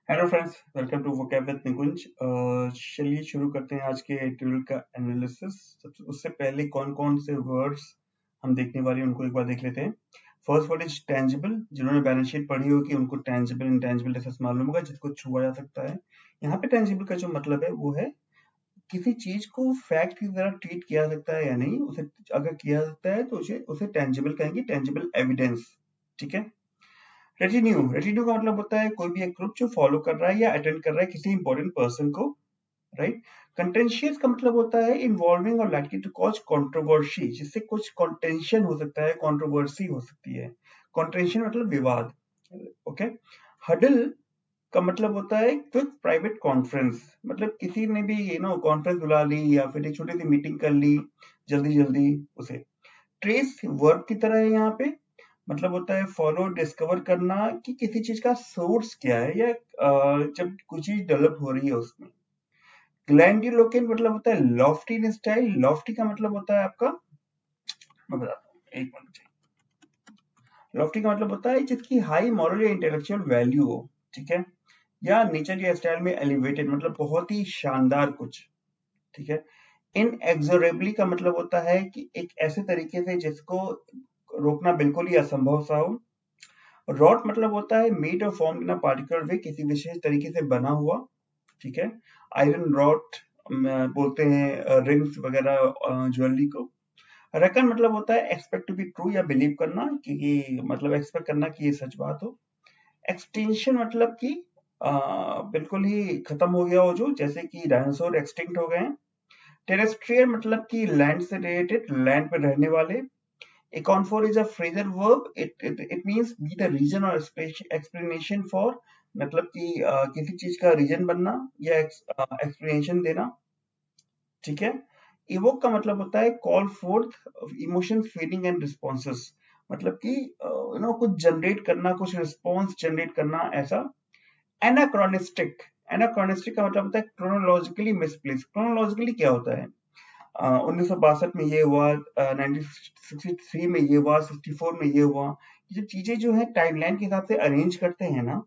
Hello friends, welcome to vocab with Nikunj. चलिए शुरू करते हैं आज के ट्यूटोरियल का एनालिसिस। उससे पहले कौन कौन से वर्ड्स हम देखने वाले हैं उनको एक बार देख लेते हैं। First word is tangible. जिन्होंने बैलेंस शीट पढ़ी होगी उनको टेंजिबल इंटेंजिबल डिफरेंस मालूम होगा, जिसको छुआ जा सकता है। यहाँ पे टेंजिबल का जो मतलब है वो है किसी चीज को फैक्ट की तरह ट्रीट किया जा सकता है या नहीं। उसे अगर किया जा सकता है तो उसे उसे टेंजिबल कहेंगे, टेंजिबल एविडेंस। ठीक है। रेटिन्यू का मतलब होता है कोई भी एक ग्रुप जो फॉलो कर रहा है या अटेंड कर रहा है किसी इंपॉर्टेंट पर्सन को, राइट। कंटेंशियस का मतलब होता है इन्वॉल्विंग और लाइकली टू कॉज कंट्रोवर्सी, जिससे कुछ कंटेंशन हो सकता है, कंट्रोवर्सी हो सकती है। कंटेंशन मतलब विवाद। ओके। हडल का मतलब होता है क्विक प्राइवेट कॉन्फ्रेंस, मतलब किसी ने भी कॉन्फ्रेंस बुला ली या फिर एक छोटी सी मीटिंग कर ली जल्दी जल्दी, उसे। ट्रेस वर्ब की तरह है यहाँ पे, मतलब होता है फॉलो, डिस्कवर करना कि किसी चीज का सोर्स क्या है, या जब कुछ चीज डेवलप हो रही है उसमें। ग्लैंड्यूलोकेंट मतलब होता है लॉफ्टी इन स्टाइल। लॉफ्टी का मतलब होता है आपका, मैं बताता हूँ, एक मिनट। लॉफ्टी का मतलब होता है जिसकी हाई मॉरल या इंटेलेक्चुअल वैल्यू हो, ठीक है। या नेचर या स्टाइल में एलिवेटेड, मतलब बहुत ही शानदार कुछ, ठीक है। इनएक्सोरेबली का मतलब होता है कि एक ऐसे तरीके से जिसको रोकना बिल्कुल ही असंभव सा हो। रॉट मतलब होता है मेड और फॉर्म इन अ पार्टिकुलर वे, किसी विशेष तरीके से बना हुआ, ठीक है। आयरन रॉट बोलते हैं रिंग्स वगैरह ज्वेलरी को। रेकन मतलब होता है एक्सपेक्ट टू बी ट्रू, या बिलीव करना कि ये, मतलब एक्सपेक्ट करना कि ये सच बात हो। एक्सटिंक्शन मतलब कि बिल्कुल ही खत्म हो गया हो, जो जैसे कि डायनासोर एक्सटिंक्ट हो गए हैं। टेरेस्ट्रियल मतलब कि लैंड से रिलेटेड, लैंड पर रहने वाले। Account for is a phrasal verb. It means be the reason or explanation for, मतलब कि किसी चीज का रीजन बनना या एक्सप्लेनेशन देना, ठीक है। इवोक का मतलब होता है call fourth emotion, feeling and responses, मतलब कि कुछ जनरेट करना, कुछ रिस्पॉन्स जनरेट करना, ऐसा। एनाक्रोनिस्टिक। एनाक्रोनिस्टिक का मतलब होता है क्रोनोलॉजिकली मिसप्लेस। क्रोनोलॉजिकली क्या होता है, 1962 में ये हुआ, 1963 में ये हुआ, 64 में ये हुआ। ये जो चीजें जो है टाइमलाइन के हिसाब से अरेंज करते हैं ना,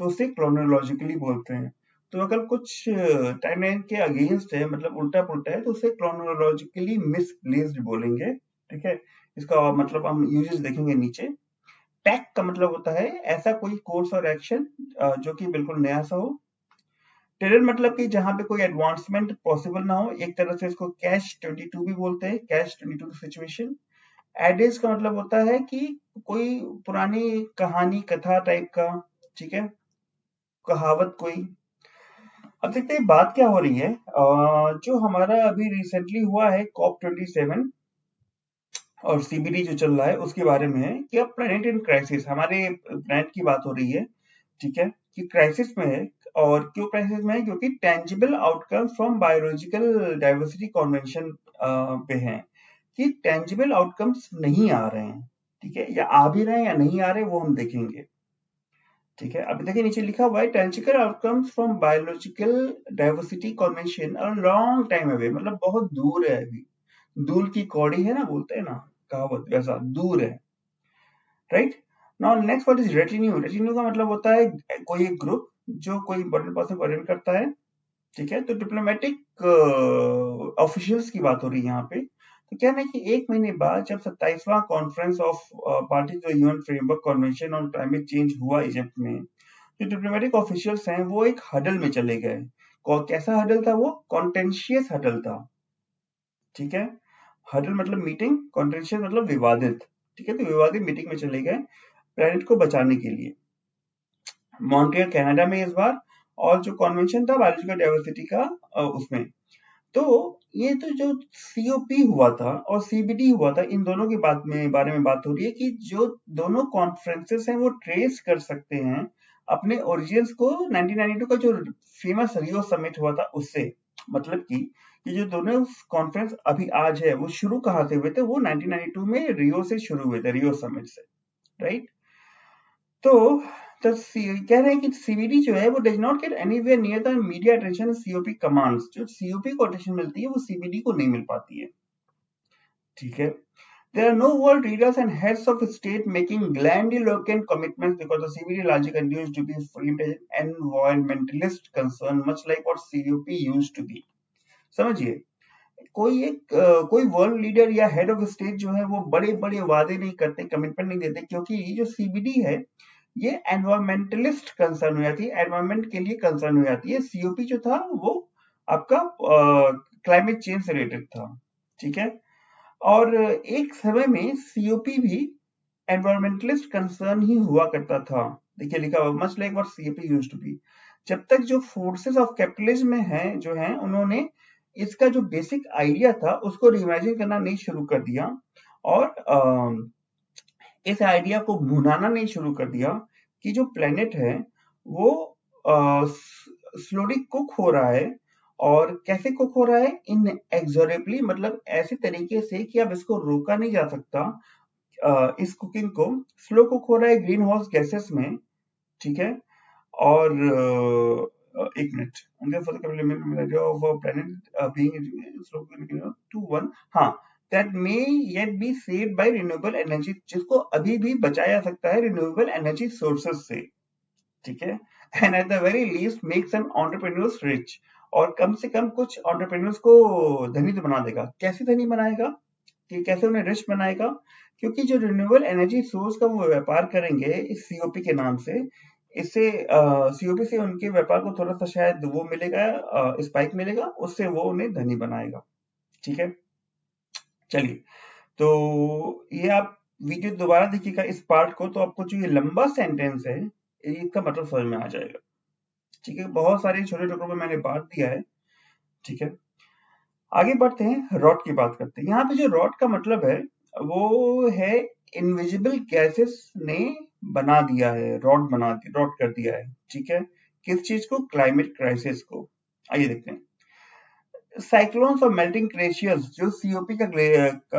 तो उसे क्रोनोलॉजिकली बोलते हैं। तो अगर कुछ टाइमलाइन के अगेंस्ट है, मतलब उल्टा पुल्टा है, तो उसे क्रोनोलॉजिकली मिसप्लेस्ड बोलेंगे, ठीक है। इसका मतलब हम यूजेस देखेंगे नीचे। टैक का मतलब होता है ऐसा कोई कोर्स और एक्शन जो कि बिल्कुल नया सा हो। टेरर मतलब कि जहां पे कोई एडवांसमेंट पॉसिबल ना हो, एक तरह से इसको कैश 22 भी बोलते हैं, कैश 22 सिचुएशन। एडेज का मतलब होता है कि कोई पुरानी कहानी, कथा टाइप का, ठीक है, कहावत कोई। अब देखते हैं बात क्या हो रही है। जो हमारा अभी रिसेंटली हुआ है कॉप 27 और सीबीडी जो चल रहा है उसके बारे में है कि अब प्लेनेट इन क्राइसिस, हमारे प्लेनेट की बात हो रही है, ठीक है, कि क्राइसिस में है। और क्यों क्राइसिस में है, क्योंकि tangible outcome from biological diversity convention पे हैं, कि टेंजिबल आउटकम्स नहीं आ रहे हैं, ठीक है, या आ भी रहे हैं या नहीं आ रहे, वो हम देखेंगे, ठीक है। अभी देखिए नीचे लिखा हुआ है tangible outcomes from biological diversity convention a long time away, मतलब बहुत दूर है अभी। दूर की कौड़ी है ना, बोलते हैं ना कहावत, वैसा दूर है, right. Now next word is retinue. Retinue का मतलब होता है कोई एक ग्रुप जो कोई इंपॉर्टेंट पर्सन को अटेंड करता है, ठीक है। तो डिप्लोमेटिक ऑफिशियल्स की बात हो रही है यहाँ पे। तो क्या है कि एक महीने बाद जब 27वां conference of parties to UN framework convention on climate change हुआ इजिप्ट में, जो डिप्लोमेटिक ऑफिशियल्स हैं वो एक हडल में चले गए। कैसा हडल था वो, कॉन्टेंशियस हडल था, ठीक है। हडल मतलब मीटिंग, कॉन्टेंशियस मतलब विवादित, ठीक है। तो विवादित मीटिंग में चले गए प्लेनेट को बचाने के लिए। मॉन्ट्रियल कनाडा में इस बार। और जो कन्वेंशन था बायोलॉजिकल डाइवर्सिटी का, उसमें। तो ये तो जो सीओपी हुआ था और सीबीडी हुआ था, इन दोनों की बारे में बात हो रही है कि जो दोनों कॉन्फ्रेंसेस हैं वो ट्रेस कर सकते हैं अपने ओरिजिन्स को 1992 का जो फेमस रियो समिट हुआ था उससे। मतलब कि ये जो दोनों कॉन्फ्रेंस अभी आज है वो शुरू कहाँ से हुए थे, वो 1992 में रियो से शुरू हुए थे, रियो समिट से, राइट। तो कह रहे हैं कि सीबीडी जो है वो does not gate anywhere near the media attention COP commands. जो सीओपी को अटेंशन मिलती है वो सीबीडी को नहीं मिल पाती है, ठीक है। There are no world leaders and heads of state making grandiloquent commitments because the CBD largely continues to be free environmentalist concern, much like what COP used to be. समझिए, कोई वर्ल्ड लीडर या head of state जो है वो बड़े बड़े वादे नहीं करते, कमिटमेंट नहीं देते, क्योंकि ये जो सीबीडी है ये एनवायरमेंटलिस्ट कंसर्न हो जाती है, एनवायरमेंट के लिए कंसर्न हो जाती है। सीओपी जो था वो आपका क्लाइमेट चेंज से रिलेटेड था, ठीक है। और एक समय में सीओपी भी एनवायरमेंटलिस्ट कंसर्न ही हुआ करता था। देखिए लिखा हुआ much like what COP used to be. जब तक जो फोर्सेस ऑफ कैपिटलिज्म में है जो है उन्होंने इसका जो बेसिक आइडिया था उसको रिइमेजिन करना नहीं शुरू कर दिया और इस आइडिया को भुनाना नहीं शुरू कर दिया कि जो प्लेनेट है वो स्लोली कुक हो रहा है। और कैसे कुक हो रहा है? इनएक्सोरेबली, मतलब ऐसे तरीके से कि अब इसको रोका नहीं जा सकता। इस कुकिंग को स्लो कुक हो रहा है ग्रीन हाउस गैसेस में, ठीक है। और एक मिनट, हाँ, that may yet be saved by renewable energy, जिसको अभी भी बचाया जा सकता है renewable energy sources से, ठीक है। And at the very least make some entrepreneurs rich, और कम से कम कुछ entrepreneurs को धनी तो बना देगा। कैसे धनी बनाएगा, कि कैसे उन्हें रिच बनाएगा? क्योंकि जो रिन्यूएबल एनर्जी सोर्स का वो व्यापार करेंगे इस सीओपी के नाम से, इससे सीओपी से उनके व्यापार को थोड़ा सा शायद वो मिलेगा, स्पाइक मिलेगा, उससे वो उन्हें धनी बनाएगा, ठीक है। चलिए, तो ये आप वीडियो दोबारा देखिएगा इस पार्ट को, तो आपको जो ये लंबा सेंटेंस है इसका मतलब समझ में आ जाएगा, ठीक है। बहुत सारे छोटे टुकड़ों में मैंने बांट दिया है, ठीक है। आगे बढ़ते हैं, रॉड की बात करते हैं। यहाँ पे जो रॉड का मतलब है वो है इनविजिबल गैसेस ने बना दिया है, रॉड कर दिया है, ठीक है। किस चीज को? क्लाइमेट क्राइसिस को। आइए देखते हैं। साइक्लोन्स और मेल्टिंग ग्लेशियर्स जो सीओपी का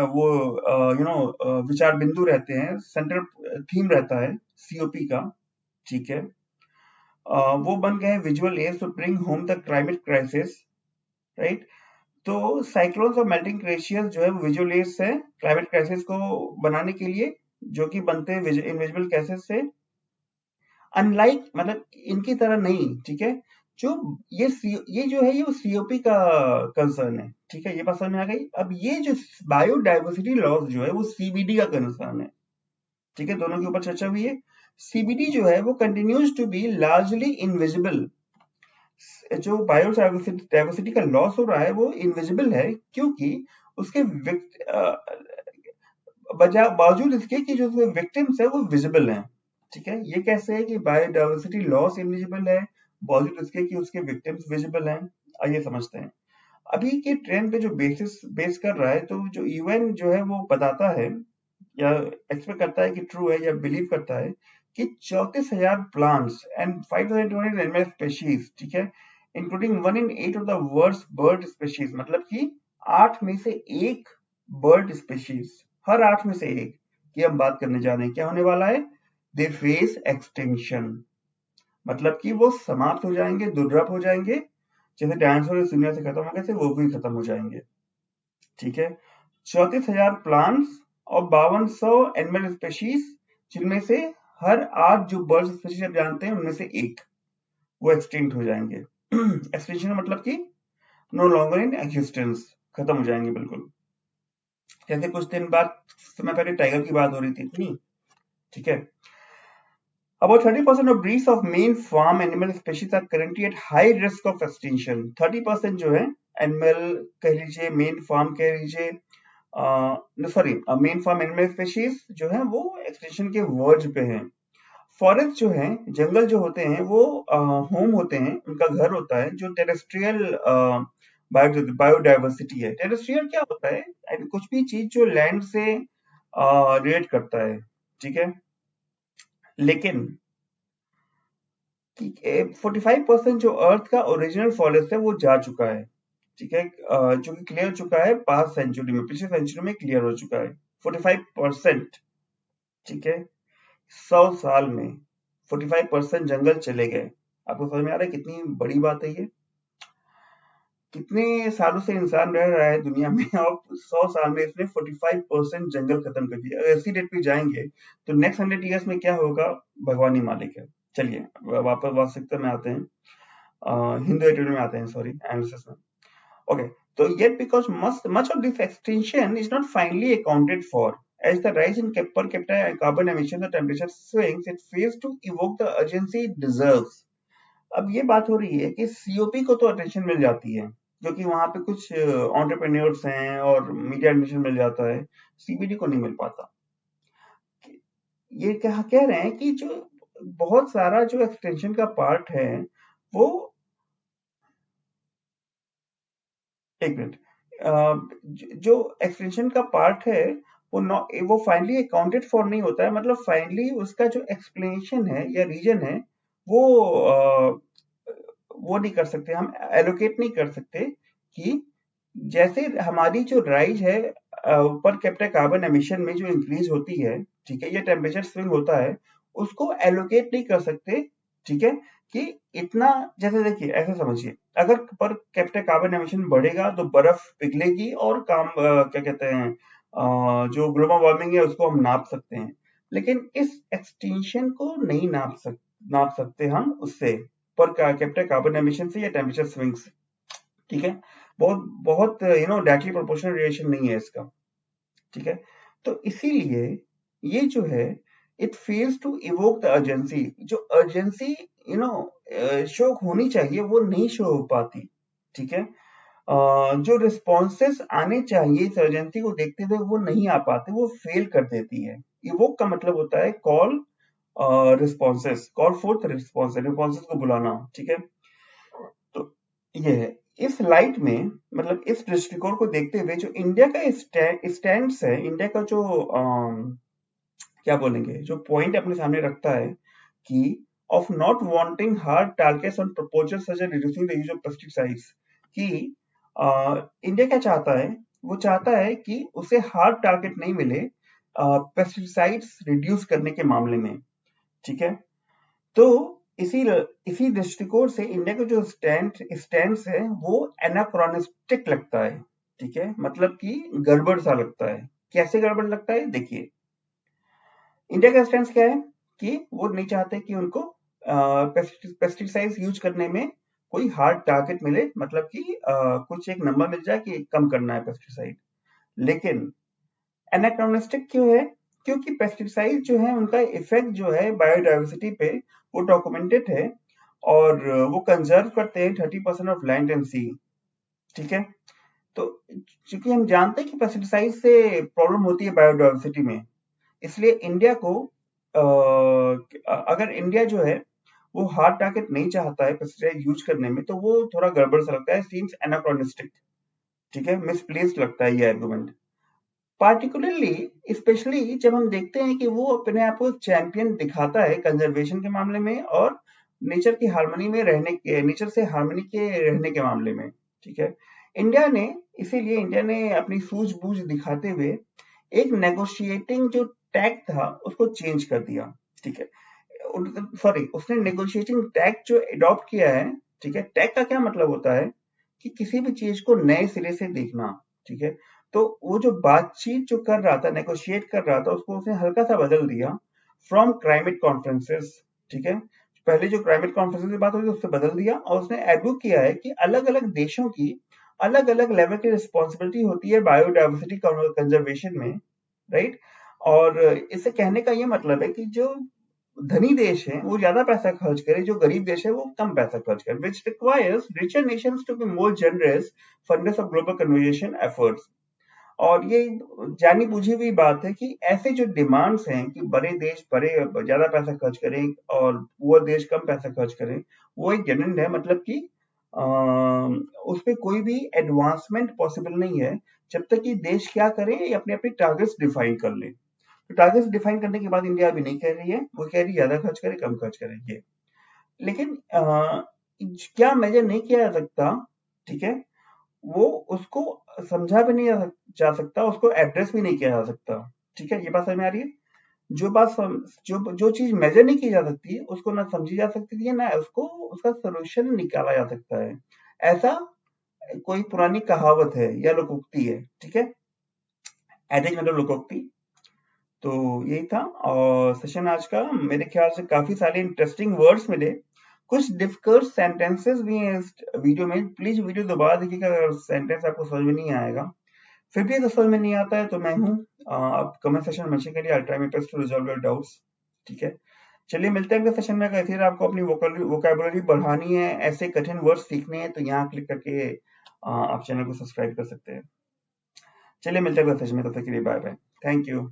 वो विचार बिंदु रहते हैं, सेंट्रल थीम रहता है सीओपी का, ठीक है। वो बन गए visual aids to bring home the climate crisis, right. तो साइक्लोन्स और मेल्टिंग ग्लेशियर्स जो है वो विजुअल एड्स है क्लाइमेट क्राइसिस को बनाने के लिए, जो कि बनते हैं इनविजिबल गैसेस से। अनलाइक, मतलब इनकी तरह नहीं, ठीक है। जो ये जो है ये सीओपी का कंसर्न है, ठीक है। ये बात समझ में आ गई। अब ये जो बायोडाइवर्सिटी लॉस जो है वो सीबीडी का कंसर्न है, ठीक है। दोनों के ऊपर चर्चा हुई है। सीबीडी जो है वो continues to be largely invisible. जो बायोडाइवर्सिटी का लॉस हो रहा है वो इनविजिबल है, क्योंकि उसके बावजूद इसके कि जो विक्टिम्स है वो विजिबल हैं, ठीक है। ये कैसे है कि बायोडाइवर्सिटी लॉस इनविजिबल है, बावजूद इसके कि उसके विक्टिम्स विजिबल हैं? आइए समझते हैं। अभी के ट्रेंड पे जो बेस कर रहा है, तो जो यूएन जो है वो बताता है या एक्सपेक्ट करता है कि ट्रू है या बिलीव करता है कि 34,000 प्लांट्स एंड 5,200 एनिमल स्पेशीज, ठीक है, including 1 in 8 of the world's bird species, मतलब कि 8 में से 1 बर्ड स्पेशीज, हर 8 में से 1 की हम बात करने जा रहे हैं। क्या होने वाला है? दे फेस एक्सटिंक्शन, मतलब कि वो समाप्त हो जाएंगे, दुर्लभ हो जाएंगे। जैसे डायनासोर इस दुनिया से खत्म हो गए थे, वो भी खत्म हो जाएंगे, ठीक है। 34,000 प्लांट्स और 5200 एनिमल स्पेशीज, जिनमें से हर 8 जो बर्ड स्पेशीज आप जानते हैं उनमें से 1 वो एक्सटिंक्ट हो जाएंगे। एक्सटिंक्शन मतलब कि नो लॉन्गर इन एग्जिस्टेंस, खत्म हो जाएंगे बिल्कुल। जैसे कुछ दिन बाद समय पहले टाइगर की बात हो रही थी इतनी, ठीक है। About 30% of breeds of main farm animal species are currently at high risk of extinction. 30% जो है एनिमल कह लीजिए, मेन फार्म कह लीजिए, sorry main farm animal species जो है वो एक्सटिंक्शन के वर्ज पे हैं। फॉरेस्ट जो है, जंगल जो होते हैं वो होम होते हैं, उनका घर होता है जो टेरेस्ट्रियल बायोडाइवर्सिटी है। टेरेस्ट्रियल क्या होता है? कुछ भी चीज जो लैंड से रिलेट करता है, ठीक है। लेकिन 45% जो अर्थ का ओरिजिनल फॉरेस्ट है वो जा चुका है, ठीक है, जो कि क्लियर हो चुका है पास्ट सेंचुरी में, पिछले सेंचुरी में क्लियर हो चुका है 45%, ठीक है। 100 साल में 45% जंगल चले गए। आपको समझ में आ रहा है कितनी बड़ी बात है ये? कितने सालों से इंसान रह रहा है दुनिया में और 100 साल में इसने 45% जंगल खत्म कर दिया। अगर ऐसी रेट पे जाएंगे तो नेक्स्ट 100 ईयर्स में क्या होगा, भगवान ही मालिक है। चलिए वापस वास्तविकता में आते हैं, हिंदू एटीट्यूड में आते हैं, सॉरी, एनालिसिस में। Okay, so yet because much of this extinction is not finally accounted for, as the rise in per capita carbon emission, the temperature swings, it fails to evoke the urgency it deserves. अब ये बात हो रही है कि COP को तो attention मिल जाती है क्योंकि वहां पे कुछ एंटरप्रेन्योर्स हैं और मीडिया अटेंशन मिल जाता है, सीबीडी को नहीं मिल पाता। ये कह रहे हैं कि जो बहुत सारा जो एक्सटेंशन का पार्ट है वो, एक मिनट, जो एक्सटेंशन का पार्ट है वो फाइनली अकाउंटेड फॉर नहीं होता है, मतलब फाइनली उसका जो एक्सप्लेनेशन है या रीजन है वो वो नहीं कर सकते, हम एलोकेट नहीं कर सकते कि जैसे हमारी जो राइज है पर कैपिटा कार्बन एमिशन में जो इंक्रीज होती है, ठीक है, ये टेम्परेचर स्विंग होता है, उसको एलोकेट नहीं कर सकते, ठीक है, कि इतना, जैसे देखिए ऐसे समझिए, अगर पर कैपिटा कार्बन एमिशन बढ़ेगा तो बर्फ पिघलेगी और क्या कहते हैं, जो ग्लोबल वार्मिंग है उसको हम नाप सकते हैं, लेकिन इस एक्सटेंशन को नहीं नाप सकते हम उससे, पर कैपिटा कार्बन एमिशन से या टेम्परेचर स्विंग से, ठीक है। बहुत बहुत डायरेक्टली प्रोपोर्शनल रिलेशन नहीं है इसका, ठीक है। तो इसीलिए ये जो है, it fails to evoke the urgency, जो अर्जेंसी शो होनी चाहिए वो नहीं शो हो पाती, ठीक है। जो रिस्पॉन्सेस आने चाहिए इस अर्जेंसी को देखते हुए वो नहीं आ पाते, वो फेल कर देती है। इवोक का मतलब होता है call, responses, call fourth responses को बुलाना, ठीक है। तो ये है, इस लाइट में, मतलब इस दृष्टिकोण को देखते हुए जो इंडिया का स्टैंड है, इंडिया का जो क्या बोलेंगे, जो पॉइंट अपने सामने रखता है कि of not wanting hard targets on proposal such as reducing the use of pesticides, कि इंडिया क्या चाहता है, वो चाहता है कि उसे हार्ड टारगेट नहीं मिले पेस्टिसाइड्स रिड्यूस करने के मामले में, ठीक है। तो इसी इसी दृष्टिकोण से इंडिया का जो स्टैंड है वो एनाक्रोनिस्टिक लगता है, ठीक है, मतलब कि गड़बड़ सा लगता है। कैसे गड़बड़ लगता है, देखिए, इंडिया का स्टैंड क्या है कि वो नहीं चाहते कि उनको पेस्टिसाइड्स यूज करने में कोई हार्ड टारगेट मिले, मतलब कि कुछ एक नंबर मिल जाए कि कम करना है पेस्टिसाइड। लेकिन एनाक्रोनिस्टिक क्यों है, क्योंकि पेस्टिसाइड जो है उनका इफेक्ट जो है बायोडाइवर्सिटी पे वो डॉक्यूमेंटेड है, और वो कंजर्व करते हैं 30% ऑफ लैंड एंड सी, ठीक है। तो चूंकि हम जानते हैं कि पेस्टिसाइड से प्रॉब्लम होती है बायोडाइवर्सिटी में, इसलिए इंडिया को अगर इंडिया जो है वो हार्ड टारगेट नहीं चाहता है पेस्टिसाइड यूज करने में, तो वो थोड़ा गड़बड़ सा लगता है, सीम्स एनाक्रोनिस्टिक, ठीक है, मिसप्लेस्ड लगता है ये आर्गुमेंट। पार्टिकुलरली स्पेशली जब हम देखते हैं कि वो अपने आप को चैंपियन दिखाता है कंजर्वेशन के मामले में और नेचर की हार्मनी में रहने के, नेचर से हार्मनी के रहने के मामले में, ठीक है। इंडिया ने इसीलिए इंडिया ने अपनी सूझबूझ दिखाते हुए एक नेगोशिएटिंग जो टैग था उसको चेंज कर दिया, ठीक है। सॉरी, उसने नेगोशिएटिंग टैग जो अडॉप्ट किया है, ठीक है। टैग का क्या मतलब होता है कि किसी भी चीज को नए सिरे से देखना, ठीक है। तो वो जो बातचीत जो कर रहा था, नेगोशिएट कर रहा था, उसको उसने हल्का सा बदल दिया, फ्रॉम क्लाइमेट कॉन्फ्रेंसेस, ठीक है। पहले जो क्लाइमेट कॉन्फ्रेंसेस की बात होती थी उससे बदल दिया, और उसने एडवोक किया है कि अलग अलग देशों की अलग अलग लेवल की रिस्पॉन्सिबिलिटी होती है बायोडाइवर्सिटी कंजर्वेशन में, राइट। और इससे कहने का ये मतलब है कि जो धनी देश है वो ज्यादा पैसा खर्च करे, जो गरीब देश है वो कम पैसा खर्च करे, which requires richer nations to be more generous funders of global conservation efforts। और ये जानी बुझी हुई बात है कि ऐसे जो डिमांड्स हैं कि बड़े देश बड़े ज्यादा पैसा खर्च करें और वो देश कम पैसा खर्च करें, वो एक जेन्युइन है, मतलब कि उस पे कोई भी एडवांसमेंट पॉसिबल नहीं है जब तक कि देश क्या करे, अपने अपने टारगेट्स डिफाइन कर ले। तो टारगेट्स डिफाइन करने के बाद इंडिया अभी नहीं कह रही है, वो कह रही है ज्यादा खर्च करे कम खर्च करे ये, लेकिन क्या मेजर नहीं किया जा सकता, ठीक है, वो उसको समझा भी नहीं जा सकता, उसको एड्रेस भी नहीं किया जा सकता, ठीक है। ये बात समझ में आ रही है, जो जो चीज मेजर नहीं की जा सकती उसको ना समझी जा सकती है, ना उसको उसका सोल्यूशन निकाला जा सकता है। ऐसा कोई पुरानी कहावत है या लोकोक्ति है, ठीक है? एडिज मतलब लोकोक्ति। तो यही था और सेशन आज का। मेरे ख्याल से काफी सारे इंटरेस्टिंग वर्ड्स मिले, कुछ डिफिकल्ट सेंटेंसेस भी हैं इस वीडियो में। प्लीज वीडियो दोबारा देखिएगा अगर सेंटेंस आपको समझ में नहीं आएगा। फिर भी अगर समझ में नहीं आता है तो मैं हूँ, आप कमेंट सेक्शन में मेंशन करिए, I try my best to resolve your doubts, ठीक है? चलिए मिलते हैं अगले सेशन में। अगर फिर आपको अपनी वोकैबुलरी बढ़ानी है, ऐसे कठिन वर्ड सीखने हैं, तो यहाँ क्लिक करके आप चैनल को सब्सक्राइब कर सकते हैं। चलिए मिलते हैं अगले सेशन में, तब तक के लिए बाय बाय। Thank you.